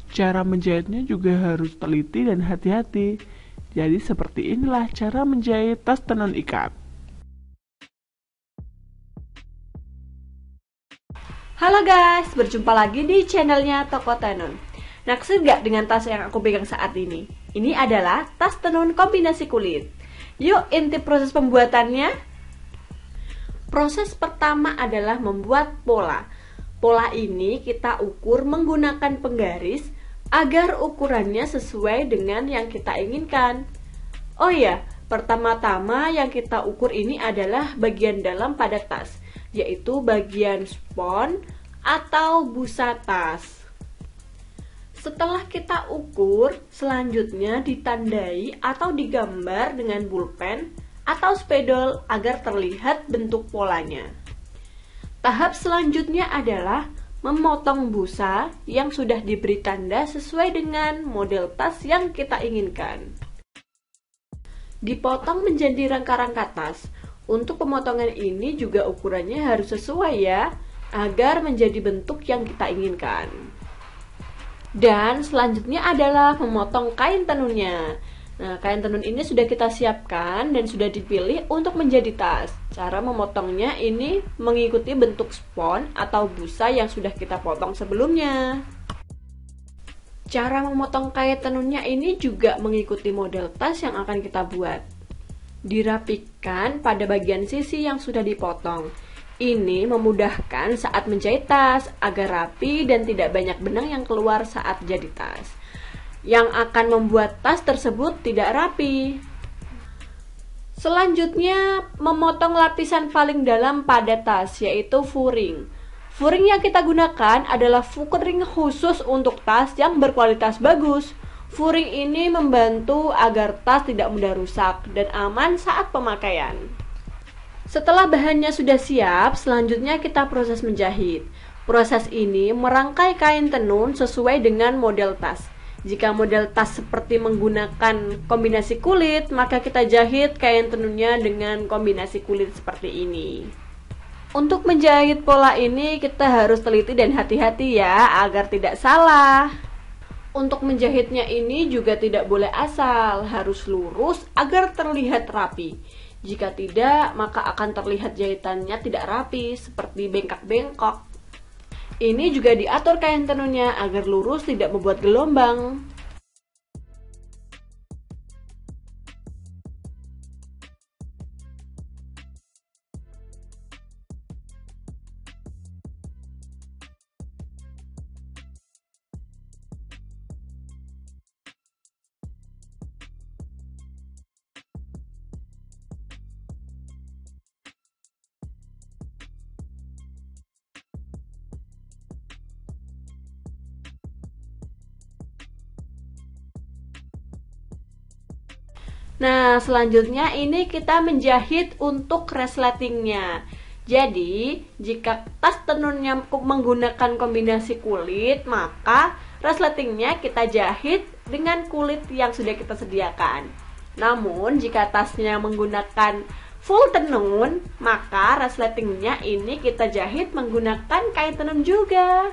Cara menjahitnya juga harus teliti dan hati-hati. Jadi seperti inilah cara menjahit tas tenun ikat. Halo guys, berjumpa lagi di channelnya Toko Tenun. Naksir gak dengan tas yang aku pegang saat ini? Ini adalah tas tenun kombinasi kulit. Yuk intip proses pembuatannya. Proses pertama adalah membuat pola. Pola ini kita ukur menggunakan penggaris agar ukurannya sesuai dengan yang kita inginkan. Oh iya, pertama-tama yang kita ukur ini adalah bagian dalam pada tas, yaitu bagian spons atau busa tas. Setelah kita ukur, selanjutnya ditandai atau digambar dengan pulpen atau spidol agar terlihat bentuk polanya. Tahap selanjutnya adalah memotong busa yang sudah diberi tanda sesuai dengan model tas yang kita inginkan. Dipotong menjadi rangka-rangka tas. Untuk pemotongan ini juga ukurannya harus sesuai ya, agar menjadi bentuk yang kita inginkan. Dan selanjutnya adalah memotong kain tenunnya. Nah, kain tenun ini sudah kita siapkan dan sudah dipilih untuk menjadi tas. Cara memotongnya ini mengikuti bentuk spons atau busa yang sudah kita potong sebelumnya. Cara memotong kain tenunnya ini juga mengikuti model tas yang akan kita buat. Dirapikan pada bagian sisi yang sudah dipotong. Ini memudahkan saat menjahit tas agar rapi dan tidak banyak benang yang keluar saat jadi tas, yang akan membuat tas tersebut tidak rapi. Selanjutnya, memotong lapisan paling dalam pada tas, yaitu furing. Furing yang kita gunakan adalah furing khusus untuk tas yang berkualitas bagus. Furing ini membantu agar tas tidak mudah rusak dan aman saat pemakaian. Setelah bahannya sudah siap, selanjutnya kita proses menjahit. Proses ini merangkai kain tenun sesuai dengan model tas. Jika model tas seperti menggunakan kombinasi kulit, maka kita jahit kain tenunnya dengan kombinasi kulit seperti ini. Untuk menjahit pola ini kita harus teliti dan hati-hati ya, agar tidak salah. Untuk menjahitnya ini juga tidak boleh asal, harus lurus agar terlihat rapi. Jika tidak, maka akan terlihat jahitannya tidak rapi, seperti bengkak-bengkok. Ini juga diatur kain tenunnya agar lurus, tidak membuat gelombang. Nah, selanjutnya ini kita menjahit untuk resletingnya. Jadi, jika tas tenunnya menggunakan kombinasi kulit, maka resletingnya kita jahit dengan kulit yang sudah kita sediakan. Namun, jika tasnya menggunakan full tenun, maka resletingnya ini kita jahit menggunakan kain tenun juga.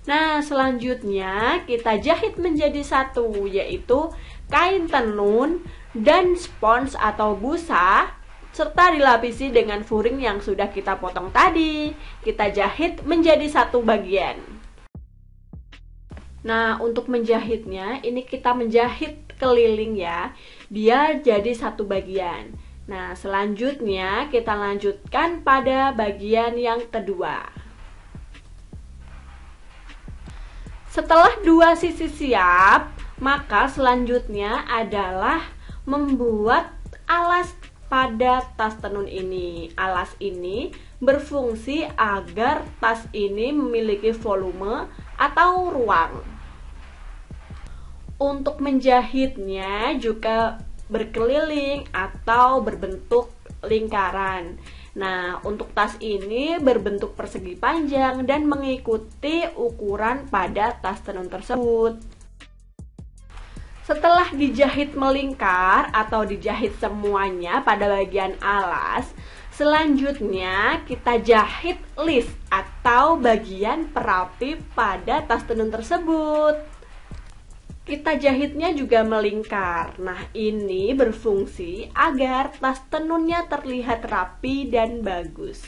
Nah, selanjutnya kita jahit menjadi satu, yaitu kain tenun dan spons atau busa, serta dilapisi dengan furing yang sudah kita potong tadi. Kita jahit menjadi satu bagian. Nah, untuk menjahitnya, ini kita menjahit keliling ya, biar jadi satu bagian. Nah, selanjutnya kita lanjutkan pada bagian yang kedua. Setelah dua sisi siap, maka selanjutnya adalah membuat alas pada tas tenun ini. Alas ini berfungsi agar tas ini memiliki volume atau ruang. Untuk menjahitnya juga berkeliling atau berbentuk lingkaran. Nah, untuk tas ini berbentuk persegi panjang dan mengikuti ukuran pada tas tenun tersebut. Setelah dijahit melingkar atau dijahit semuanya pada bagian alas, Selanjutnya kita jahit list atau bagian perapi pada tas tenun tersebut. Kita jahitnya juga melingkar. Nah, ini berfungsi agar tas tenunnya terlihat rapi dan bagus.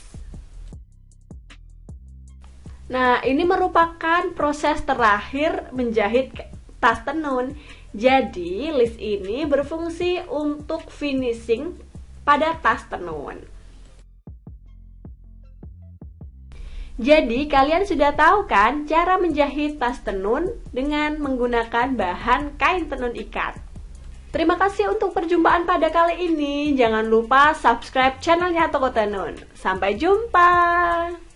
Nah, ini merupakan proses terakhir menjahit tas tenun. Jadi, list ini berfungsi untuk finishing pada tas tenun. Jadi, kalian sudah tahu kan cara menjahit tas tenun dengan menggunakan bahan kain tenun ikat. Terima kasih untuk perjumpaan pada kali ini. Jangan lupa subscribe channelnya Toko Tenun. Sampai jumpa.